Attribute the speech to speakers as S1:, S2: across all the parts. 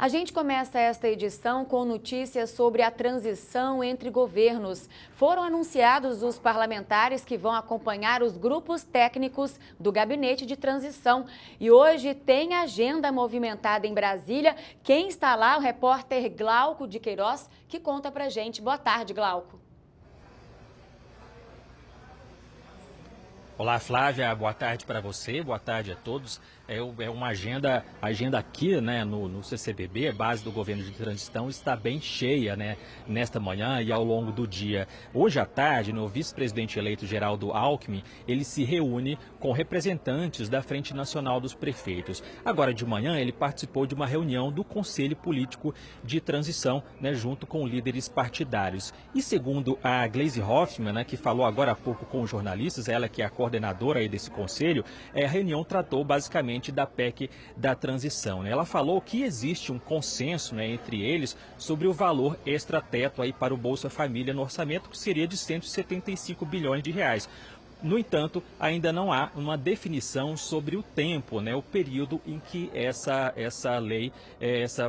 S1: A gente começa esta edição com notícias sobre a transição entre governos. Foram anunciados os parlamentares que vão acompanhar os grupos técnicos do gabinete de transição. E hoje tem agenda movimentada em Brasília. Quem está lá? O repórter Glauco de Queiroz, que conta pra gente. Boa tarde, Glauco.
S2: Olá, Flávia, boa tarde para você, boa tarde a todos. É uma agenda aqui, né, no CCBB, base do governo de transição, está bem cheia, né, nesta manhã e ao longo do dia. Hoje à tarde, o vice-presidente eleito Geraldo Alckmin, ele se reúne com representantes da Frente Nacional dos Prefeitos. Agora de manhã, ele participou de uma reunião do Conselho Político de Transição, né, junto com líderes partidários. E segundo a Gleisi Hoffmann, né, que falou agora há pouco com os jornalistas, ela que é a coordenadora aí desse conselho, a reunião tratou basicamente da PEC da transição, né? Ela falou que existe um consenso, né, entre eles sobre o valor extrateto aí para o Bolsa Família no orçamento, que seria de 175 bilhões de reais. No entanto, ainda não há uma definição sobre o tempo, né, o período em que essa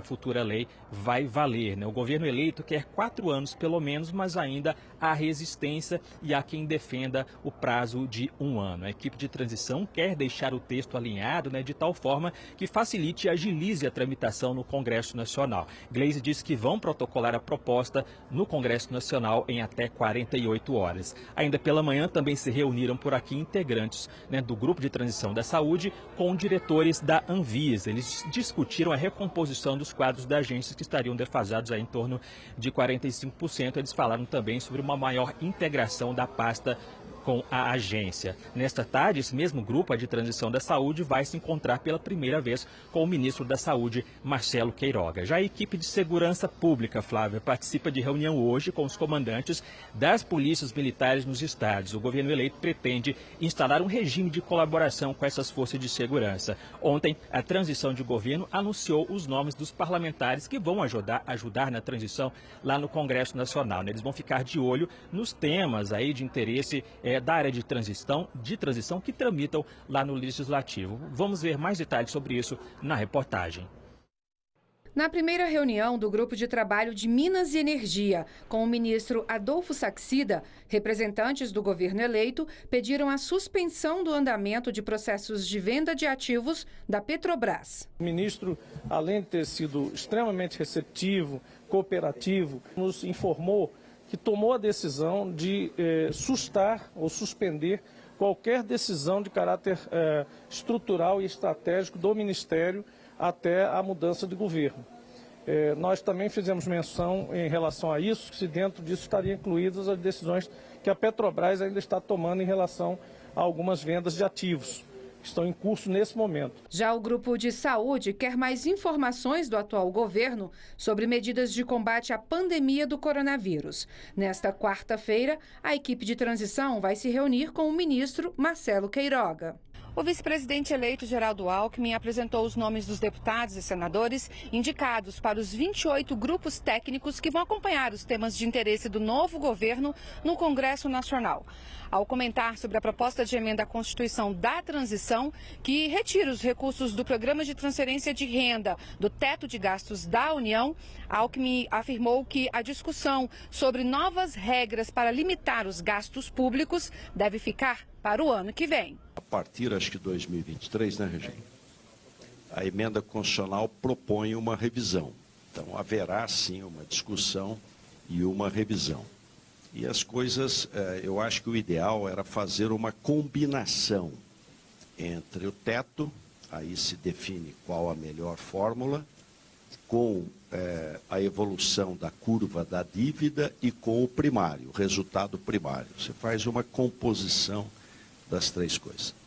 S2: futura lei vai valer, né? O governo eleito quer 4 anos pelo menos, mas ainda há resistência e há quem defenda o prazo de 1 ano. A equipe de transição quer deixar o texto alinhado, né, de tal forma que facilite e agilize a tramitação no Congresso Nacional. Gleisi disse que vão protocolar a proposta no Congresso Nacional em até 48 horas. Ainda pela manhã também se reuniram por aqui integrantes, né, do Grupo de Transição da Saúde com diretores da Anvisa. Eles discutiram a recomposição dos quadros da agência que estariam defasados em torno de 45%. Eles falaram também sobre uma maior integração da pasta com a agência. Nesta tarde, esse mesmo grupo de transição da saúde vai se encontrar pela primeira vez com o ministro da Saúde, Marcelo Queiroga. Já a equipe de segurança pública, Flávia, participa de reunião hoje com os comandantes das polícias militares nos estados. O governo eleito pretende instalar um regime de colaboração com essas forças de segurança. Ontem, a transição de governo anunciou os nomes dos parlamentares que vão ajudar na transição lá no Congresso Nacional, né? Eles vão ficar de olho nos temas aí de interesse da área de transição que tramitam lá no Legislativo. Vamos ver mais detalhes sobre isso na reportagem.
S3: Na primeira reunião do Grupo de Trabalho de Minas e Energia, com o ministro Adolfo Saxida, representantes do governo eleito pediram a suspensão do andamento de processos de venda de ativos da Petrobras.
S4: O ministro, além de ter sido extremamente receptivo, cooperativo, nos informou que tomou a decisão de sustar ou suspender qualquer decisão de caráter estrutural e estratégico do Ministério até a mudança de governo. Nós também fizemos menção em relação a isso, se dentro disso estariam incluídas as decisões que a Petrobras ainda está tomando em relação a algumas vendas de ativos que estão em curso nesse momento.
S3: Já o Grupo de Saúde quer mais informações do atual governo sobre medidas de combate à pandemia do coronavírus. Nesta quarta-feira, a equipe de transição vai se reunir com o ministro Marcelo Queiroga. O vice-presidente eleito Geraldo Alckmin apresentou os nomes dos deputados e senadores indicados para os 28 grupos técnicos que vão acompanhar os temas de interesse do novo governo no Congresso Nacional. Ao comentar sobre a proposta de emenda à Constituição da Transição, que retira os recursos do Programa de Transferência de Renda do teto de gastos da União, Alckmin afirmou que a discussão sobre novas regras para limitar os gastos públicos deve ficar para o ano que vem.
S5: A partir, acho que 2023, né, Regina? A emenda constitucional propõe uma revisão. Então, haverá, sim, uma discussão e uma revisão. E as coisas, eu acho que o ideal era fazer uma combinação entre o teto, aí se define qual a melhor fórmula, com a evolução da curva da dívida e com o primário, o resultado primário. Você faz uma composição das 3 coisas.